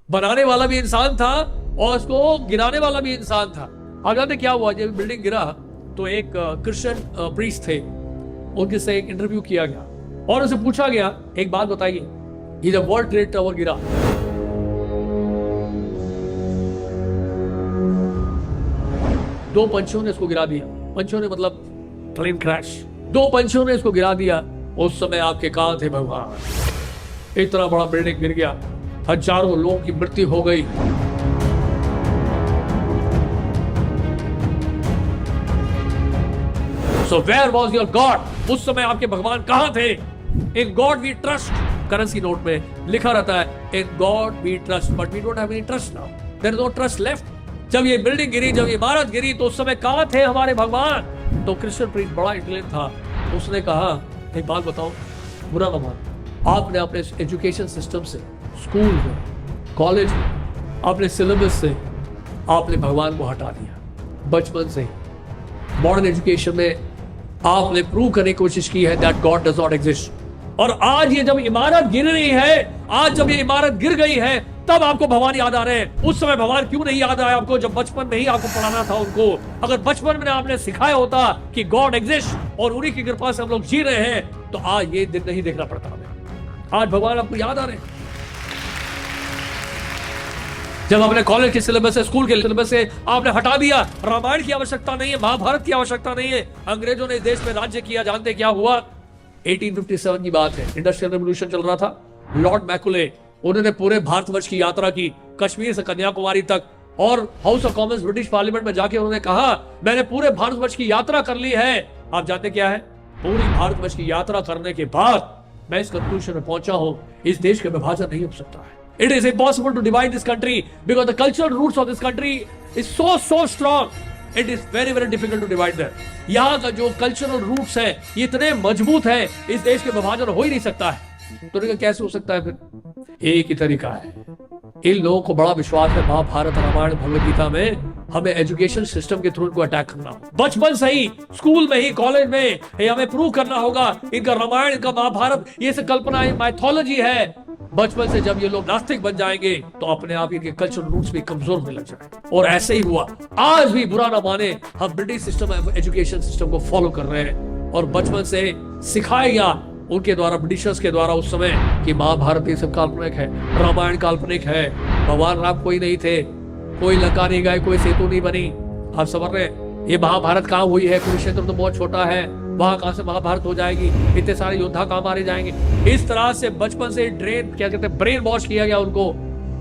बनाने वाला भी इंसान था और उसको गिराने वाला भी इंसान था। आप जानते क्या हुआ, जब बिल्डिंग गिरा तो एक क्रिश्चियन प्रीस्ट थे, उनके से एक इंटरव्यू किया गया और उनसे पूछा गया, एक बात बताइए, ये जब वर्ल्ड ट्रेड टावर गिरा, दो पंछियों ने इसको गिरा दिया, पंछियों ने मतलब प्लेन क्रैश, दो पंछियों ने इसको गिरा दिया, उस समय आपके कहां थे भगवान? इतना बड़ा बिल्डिंग गिर गया, हजारों लोगों की मृत्यु हो गई। So where was your God? उस समय आपके भगवान कहां थे? In God we trust, currency note में लिखा रहता है In God we trust, but we don't have any trust now. There is no trust left. जब ये बिल्डिंग गिरी, जब ये इमारत गिरी, तो उस समय कहां थे हमारे भगवान? तो क्रिश्चियन प्रीस्ट बड़ा इंटेलिजेंट था, उसने कहा, एक बात बताओ, बुरा न मानो, आपने अपने एजुकेशन सिस्टम से, स्कूल में, कॉलेज में, अपने सिलेबस से आपने भगवान को हटा दिया। बचपन से मॉडर्न एजुकेशन में आपने प्रूव करने की कोशिश की है that God does not exist. और आज ये जब इमारत गिर रही है, आज जब ये इमारत गिर गई है, तब आपको भगवान याद आ रहे हैं। उस समय भगवान क्यों नहीं याद आया आपको, जब बचपन में ही आपको पढ़ाना था उनको? अगर बचपन में आपने सिखाया होता कि गॉड एग्जिस्ट और उन्हीं की कृपा से हम लोग जी रहे हैं, तो आज ये दिन नहीं देखना पड़ता हमें। आज भगवान आपको याद आ रहे हैं। जब अपने कॉलेज के सिलेबस से, स्कूल के सिलेबस से आपने हटा दिया, रामायण की आवश्यकता नहीं है, महाभारत की आवश्यकता नहीं है। अंग्रेजों ने देश में राज्य किया, जानते क्या हुआ? 1857 की बात है, इंडस्ट्रियल रेवोल्यूशन चल रहा था। लॉर्ड मैकुले, उन्होंने पूरे भारतवर्ष की यात्रा की, कश्मीर से कन्याकुमारी तक, और house of Commons British parliament में जाके उन्होंने कहा, मैंने पूरे भारतवर्ष की यात्रा कर ली है। आप जानते क्या है? पूरी भारतवर्ष की यात्रा करने के बाद मैं इस कंक्लूजन में पहुंचा हूं, इस देश का विभाजन नहीं हो सकता है। It is impossible to divide this country because the cultural roots of this country is so strong. It is very difficult to divide them. यहाँ का जो कल्चरल रूट्स है ये इतने मजबूत है, इस देश के विभाजन हो ही नहीं सकता है। तो कैसे हो सकता है फिर? एक ही तरीका है। इन लोगों को बड़ा विश्वास है महाभारत, रामायण, भगवद गीता में, हमें एजुकेशन सिस्टम के थ्रू इनको अटैक करना होगा। बचपन से ही, स्कूल में ही, कॉलेज में हमें प्रूव करना होगा इनका रामायण, इनका महाभारत, ये सब कल्पना है, माइथोलॉजी है। बचपन से जब ये लोग नास्तिक बन जाएंगे तो अपने आप इनके कल्चरल रूट्स भी कमजोर होने लग जाएंगे। और ऐसे ही हुआ। आज भी बुरा ना माने, हम ब्रिटिश सिस्टम, एजुकेशन सिस्टम को फॉलो कर रहे हैं और बचपन से सिखाया गया उनके द्वारा, ब्रिटिशर्स के द्वारा उस समय, कि महाभारत ये सब काल्पनिक है, रामायण काल्पनिक है, भगवान राम कोई नहीं थे, कोई लंका नहीं गए, कोई सेतु नहीं बनी। आप समझ रहे हैं? ये महाभारत कहाँ हुई है? कुरुक्षेत्र तो बहुत छोटा है, वहां कहां से महाभारत हो जाएगी? इतने सारे योद्धा कहां मारे जाएंगे? इस तरह से बचपन से ड्रेन, क्या कहते हैं, ब्रेन वॉश किया गया उनको।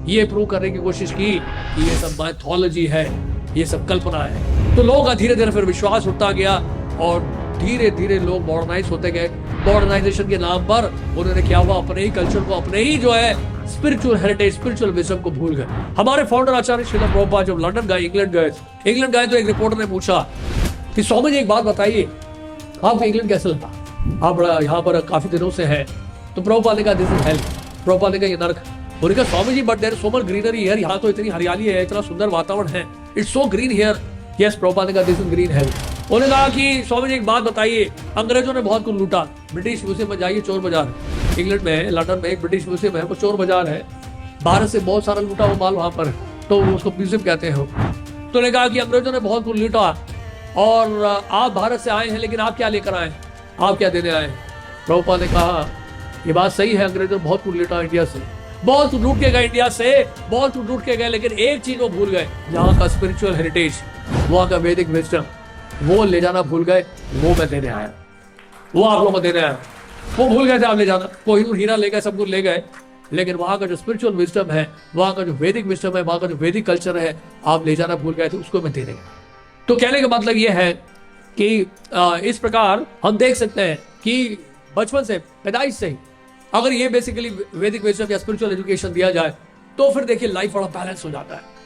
ये प्रूव करने की कोशिश की कि ये सब माइथोलॉजी है, ये सब कल्पना है। तो लोगों का धीरे धीरे फिर विश्वास उठता गया और धीरे धीरे लोग मॉडर्नाइज होते गए। मॉडर्नाइजेशन के नाम पर उन्होंने क्या हुआ, अपने ही कल्चर को, अपने ही जो है स्पिरिचुअल हेरिटेज, स्पिरिचुअल विजडम को भूल गए। हमारे फाउंडर आचार्य श्रील प्रभुपाद जब लंदन गए, इंग्लैंड गए तो एक रिपोर्टर ने पूछा कि स्वामी जी एक बात बताइए, आपको इंग्लैंड कैसे लगा? आप बड़ा यहाँ पर काफी दिनों से है। तो प्रभुपाद ने कहा दिस इज हेल, प्रभुपाद ने कहा ये नरक। उन्होंने कहा Swami ji but there is so much greenery here, यहाँ तो इतनी हरियाली है, इतना सुंदर वातावरण है, it's so green here. Yes, Prabhupada ने कहा दिस इज ग्रीन हेल। उन्होंने कहा कि स्वामी जी एक बात बताइए, अंग्रेजों ने बहुत कुछ लूटा, ब्रिटिश म्यूजियम में जाइए, चोर बाजार, इंग्लैंड में, लंदन में एक ब्रिटिश म्यूजियम है, वो चोर बाजार है, भारत से बहुत सारा लूटा हुआ माल वहां पर, तो उसको म्यूजियम कहते हैं। तो उन्होंने कहा कि अंग्रेजों ने बहुत कुछ लूटा और आप भारत से आए हैं, लेकिन आप क्या लेकर आए, आप क्या देने आए? प्रभुपाद ने कहा ये बात सही है, अंग्रेजों ने बहुत कुछ लूटा इंडिया से, बहुत कुछ लूट के गए इंडिया से, बहुत कुछ लूट के गए, लेकिन एक चीज वो भूल गए, यहाँ का स्पिरिचुअल हेरिटेज, वहाँ का वैदिक विजडम, वो ले जाना भूल गए। वो मैं देने आया, वो आप लोगों को देने आया। वो भूल गए थे आप ले जाना, कोहिनूर हीरा ले गए, सब कुछ ले गए, लेकिन वहाँ का जो स्पिरिचुअल विजडम है, वहाँ का जो वैदिक विजडम है, वहाँ का जो वैदिक कल्चर है, आप ले जाना भूल गए थे, उसको मैं देने गया। तो कहने का मतलब ये है कि इस प्रकार हम देख सकते हैं कि बचपन से, पैदाइश से ही अगर ये बेसिकली वैदिक विजडम या स्पिरिचुअल एजुकेशन दिया जाए, तो फिर देखिए लाइफ बड़ा बैलेंस हो जाता है।